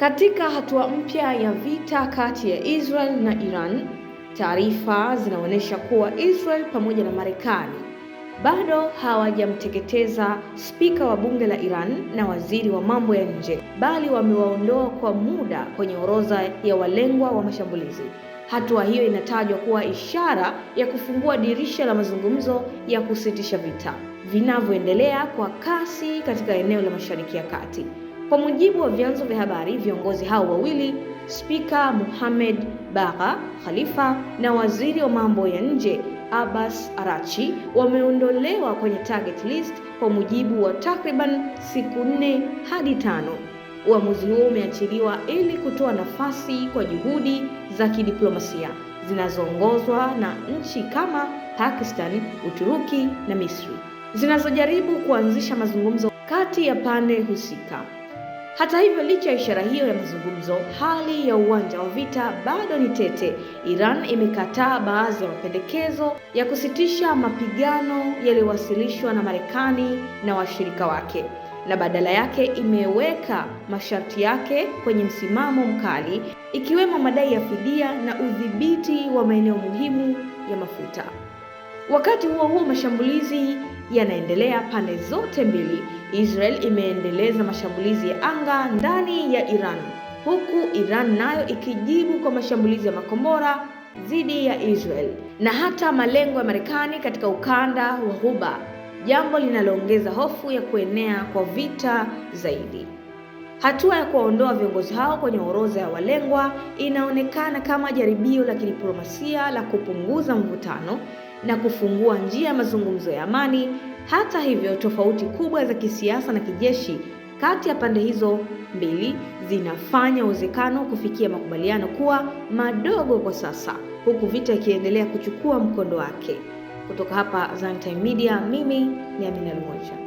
Katika hatua mpya ya vita kati ya Israel na Iran, taarifa zinaonyesha kuwa Israel pamoja na Marekani bado hawajamteketeza spika wa bunge la Iran na waziri wa mambo ya nje, bali wamewaondoa kwa muda kwenye orodha ya walengwa wa mashambulizi. Hatua hiyo inatajwa kuwa ishara ya kufungua dirisha la mazungumzo ya kusitisha vita vinavyoendelea kwa kasi katika eneo la Mashariki ya Kati. Kwa mujibu wa vyanzo vya habari, viongozi hao wawili, Spika Mohammed Bagha Khalifa na waziri wa mambo ya nje Abbas Araghchi, wameondolewa kwenye target list kwa mujibu wa takriban siku 4 hadi 5. Uamuzi huo umeachiliwa ili kutoa nafasi kwa juhudi za kidiplomasia zinazoongozwa na nchi kama Pakistan, Uturuki na Misri zinazojaribu kuanzisha mazungumzo kati ya pande husika. Hata hivyo, licha ya ishara hiyo ya mazungumzo, hali ya uwanja wa vita bado ni tete. Iran imekataa baadhi ya mapendekezo ya kusitisha mapigano yaliyowasilishwa na Marekani na washirika wake, na badala yake imeweka masharti yake kwenye msimamo mkali, ikiwemo madai ya fidia na udhibiti wa maeneo muhimu ya mafuta. Wakati huo huo, mashambulizi yanaendelea pande zote mbili. Israel imeendeleza mashambulizi ya anga ndani ya Iran, huku Iran nayo ikijibu kwa mashambulizi ya makombora dhidi ya Israel na hata malengo ya Marekani katika ukanda wa Ghuba, jambo linaloongeza hofu ya kuenea kwa vita zaidi. Hatua ya kuwaondoa viongozi hao kwenye orodha ya walengwa inaonekana kama jaribio la kidiplomasia la kupunguza mvutano na kufungua njia ya mazungumzo ya amani. Hata hivyo, tofauti kubwa za kisiasa na kijeshi kati ya pande hizo mbili zinafanya uwezekano kufikia makubaliano kuwa madogo kwa sasa, huku vita ikiendelea kuchukua mkondo wake. Kutoka hapa Zantime Media, mimi ni Amina Lumoja.